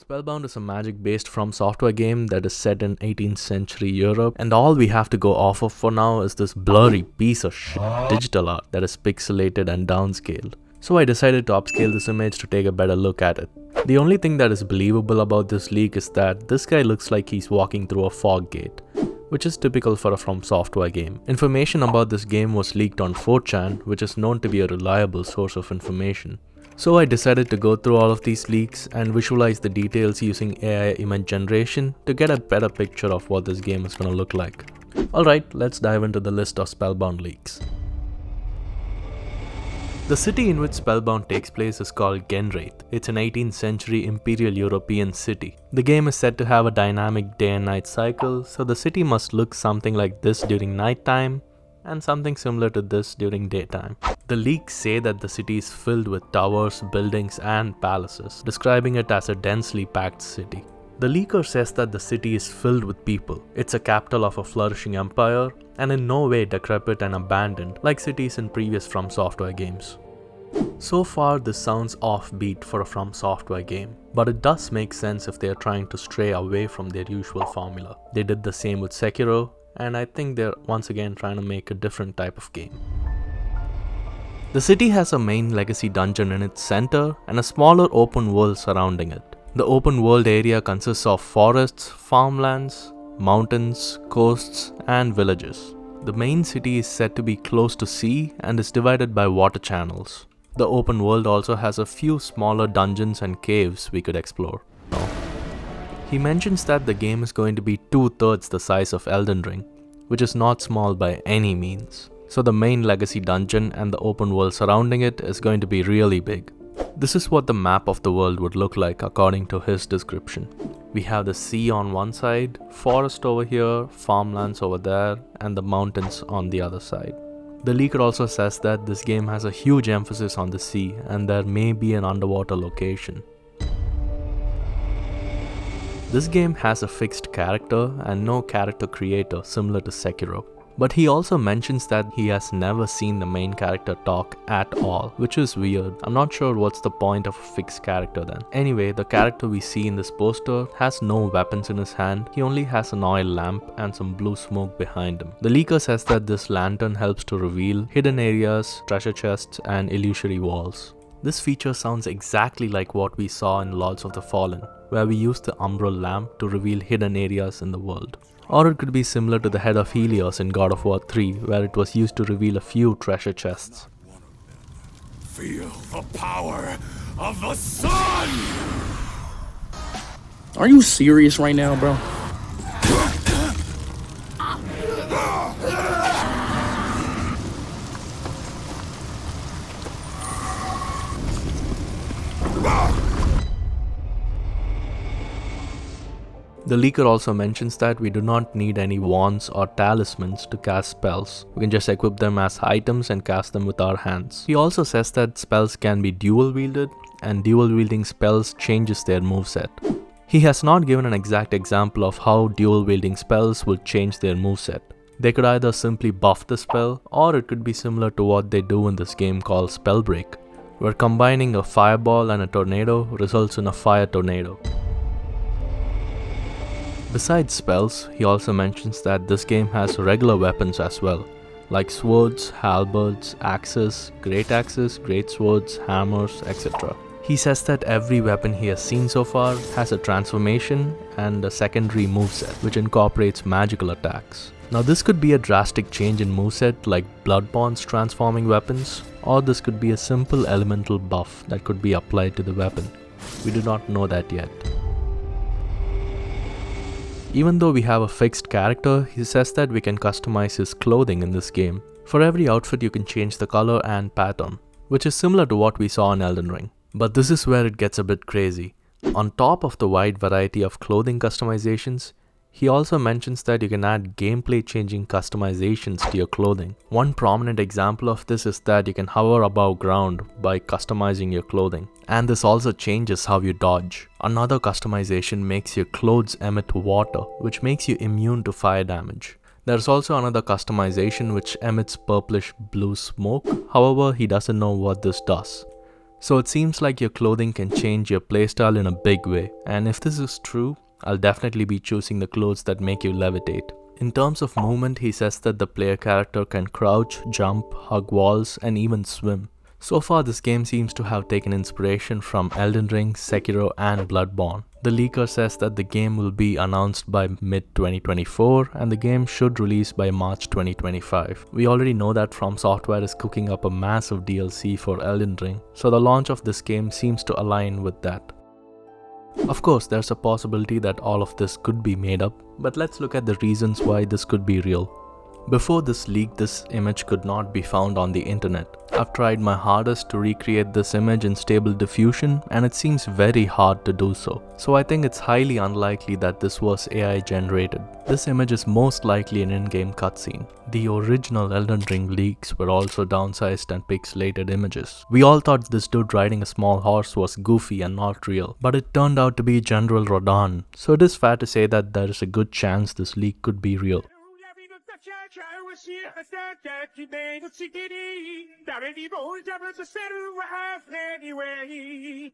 Spellbound is a magic-based FromSoftware game that is set in 18th century Europe, and all we have to go off of for now is this blurry piece of shit digital art that is pixelated and downscaled. So I decided to upscale this image to take a better look at it. The only thing that is believable about this leak is that this guy looks like he's walking through a fog gate, which is typical for a FromSoftware game. Information about this game was leaked on 4chan, which is known to be a reliable source of information. So I decided to go through all of these leaks and visualize the details using AI image generation to get a better picture of what this game is going to look like. Alright, let's dive into the list of Spellbound leaks. The city in which Spellbound takes place is called Genraith. It's an 18th century Imperial European city. The game is said to have a dynamic day and night cycle, so the city must look something like this during nighttime and something similar to this during daytime. The leaks say that the city is filled with towers, buildings and palaces, describing it as a densely packed city. The leaker says that the city is filled with people. It's a capital of a flourishing empire and in no way decrepit and abandoned like cities in previous FromSoftware games. So far this sounds offbeat for a FromSoftware game, but it does make sense if they are trying to stray away from their usual formula. They did the same with Sekiro, and I think they're once again trying to make a different type of game. The city has a main legacy dungeon in its center and a smaller open world surrounding it. The open world area consists of forests, farmlands, mountains, coasts, and villages. The main city is said to be close to sea and is divided by water channels. The open world also has a few smaller dungeons and caves we could explore. He mentions that the game is going to be 2/3 the size of Elden Ring, which is not small by any means. So the main legacy dungeon and the open world surrounding it is going to be really big. This is what the map of the world would look like according to his description. We have the sea on one side, forest over here, farmlands over there, and the mountains on the other side. The leaker also says that this game has a huge emphasis on the sea and there may be an underwater location. This game has a fixed character and no character creator similar to Sekiro. But he also mentions that he has never seen the main character talk at all, which is weird. I'm not sure what's the point of a fixed character then. Anyway, the character we see in this poster has no weapons in his hand. He only has an oil lamp and some blue smoke behind him. The leaker says that this lantern helps to reveal hidden areas, treasure chests, and illusory walls. This feature sounds exactly like what we saw in Lords of the Fallen, where we used the umbral lamp to reveal hidden areas in the world. Or it could be similar to the head of Helios in God of War 3, where it was used to reveal a few treasure chests. Feel the power of the sun! Are you serious right now, bro? The leaker also mentions that we do not need any wands or talismans to cast spells. We can just equip them as items and cast them with our hands. He also says that spells can be dual wielded and dual wielding spells changes their moveset. He has not given an exact example of how dual wielding spells will change their moveset. They could either simply buff the spell or it could be similar to what they do in this game called Spellbreak, where combining a fireball and a tornado results in a fire tornado. Besides spells, he also mentions that this game has regular weapons as well, like swords, halberds, axes, great swords, hammers, etc. He says that every weapon he has seen so far has a transformation and a secondary moveset, which incorporates magical attacks. Now this could be a drastic change in moveset like Bloodborne's transforming weapons, or this could be a simple elemental buff that could be applied to the weapon. We do not know that yet. Even though we have a fixed character, he says that we can customize his clothing in this game. For every outfit you can change the color and pattern, which is similar to what we saw in Elden Ring. But this is where it gets a bit crazy. On top of the wide variety of clothing customizations, he also mentions that you can add gameplay changing customizations to your clothing. One prominent example of this is that you can hover above ground by customizing your clothing. And this also changes how you dodge. Another customization makes your clothes emit water, which makes you immune to fire damage. There's also another customization which emits purplish blue smoke, however he doesn't know what this does. So it seems like your clothing can change your playstyle in a big way, and if this is true, I'll definitely be choosing the clothes that make you levitate. In terms of movement, he says that the player character can crouch, jump, hug walls, and even swim. So far, this game seems to have taken inspiration from Elden Ring, Sekiro, and Bloodborne. The leaker says that the game will be announced by mid-2024 and the game should release by March 2025. We already know that FromSoftware is cooking up a massive DLC for Elden Ring, so the launch of this game seems to align with that. Of course, there's a possibility that all of this could be made up, but let's look at the reasons why this could be real. Before this leak, this image could not be found on the internet. I've tried my hardest to recreate this image in Stable Diffusion and it seems very hard to do so. So I think it's highly unlikely that this was AI generated. This image is most likely an in-game cutscene. The original Elden Ring leaks were also downsized and pixelated images. We all thought this dude riding a small horse was goofy and not real, but it turned out to be General Rodan. So it is fair to say that there is a good chance this leak could be real. 誰にも邪魔させるはずanyway。